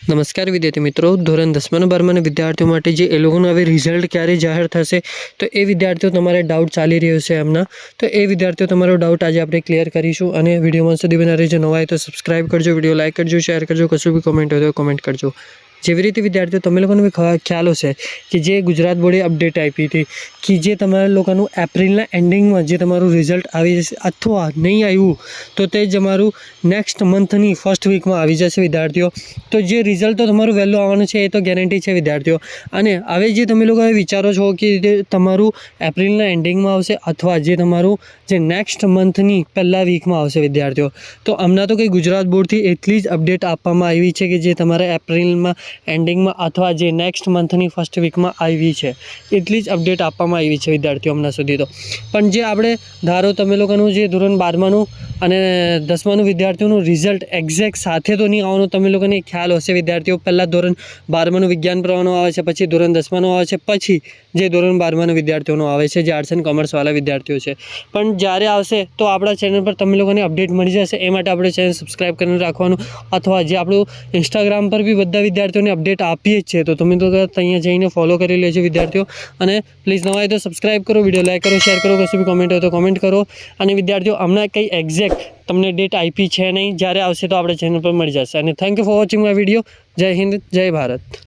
નમસ્કાર વિદ્યાર્થી મિત્રો, ધોરણ 10 અને 12 વિદ્યાર્થીઓ માટે જે એ લોકોનું હવે રિઝલ્ટ ક્યારે જાહેર થશે તો એ વિદ્યાર્થીઓ તમારે ડાઉટ ચાલી રહ્યો છે એમના, તો એ વિદ્યાર્થીઓ તમારો ડાઉટ આજે આપણે ક્લિયર કરીશું. અને વિડીયોમાં સુધી બના રહેજો. નવા હોય તો સબસ્ક્રાઇબ કરજો, વિડીયો લાઇક કરજો, શેર કરજો, કશું બી કોમેન્ટ હોય તો કોમેન્ટ કરજો. જેવી રીતે વિદ્યાર્થીઓ તમે લોકોને ખ્યાલ હશે કે જે ગુજરાત બોર્ડે અપડેટ આપી હતી કે જે તમારા લોકોનું એપ્રિલના એન્ડિંગમાં જે તમારું રિઝલ્ટ આવી જશે અથવા નહીં આવ્યું તો તે જ અમારું નેક્સ્ટ મંથની ફર્સ્ટ વીકમાં આવી જશે વિદ્યાર્થીઓ. તો જે રિઝલ્ટ તો તમારું વહેલું આવવાનું છે એ તો ગેરંટી છે વિદ્યાર્થીઓ. અને હવે જે તમે લોકો વિચારો છો કે તમારું એપ્રિલના એન્ડિંગમાં આવશે અથવા જે તમારું જે નેક્સ્ટ મંથની પહેલા વીકમાં આવશે વિદ્યાર્થીઓ, તો હમણાં તો કંઈ ગુજરાત બોર્ડથી એટલી જ અપડેટ આપવામાં આવી છે કે જે તમારા એપ્રિલમાં એન્ડિંગમાં અથવા જે નેક્સ્ટ મંથની ફર્સ્ટ વીકમાં આવી છે એટલી જ અપડેટ આપવામાં આવી છે વિદ્યાર્થીઓ હમણાં સુધી. તો પણ જે આપણે ધારો તમે લોકોનું જે ધોરણ 12માનું અને 10માનું વિદ્યાર્થીઓનું રિઝલ્ટ એક્ઝેક્ટ સાથે તો નહીં આવવાનું. તમે લોકોને ખ્યાલ હશે વિદ્યાર્થીઓ, પહેલાં ધોરણ 12માનું વિજ્ઞાન પ્રવાહનું આવે છે, પછી ધોરણ 10માનું આવે છે, પછી જે ધોરણ 12માના વિદ્યાર્થીઓનું આવે છે જે આર્ટ્સ એન્ડ કોમર્સવાળા વિદ્યાર્થીઓ છે. પણ જ્યારે આવશે તો આપણા ચેનલ પર તમે લોકોને અપડેટ મળી જશે. એ માટે આપણે ચેનલ સબસ્ક્રાઈબ કરીને રાખવાનું, અથવા જે આપણું ઇન્સ્ટાગ્રામ પર બી બધા વિદ્યાર્થીઓને અપડેટ આપીએ જ છે, તો તમે તો અહીંયા જઈને ફોલો કરી લેજો વિદ્યાર્થીઓ. અને પ્લીઝ નવા હોય તો સબસ્ક્રાઈબ કરો, વિડીયો લાઈક કરો, શેર કરો, કશું બી કોમેન્ટ હોય તો કોમેન્ટ કરો. અને વિદ્યાર્થીઓ હમણાં કંઈ એક્ઝેક્ટ તમને ડેટ આપી છે નહીં, જ્યારે આવશે તો આપણે ચેનલ પર મળી જશે. અને thank you for watching my video. જય હિન્દ, જય ભારત.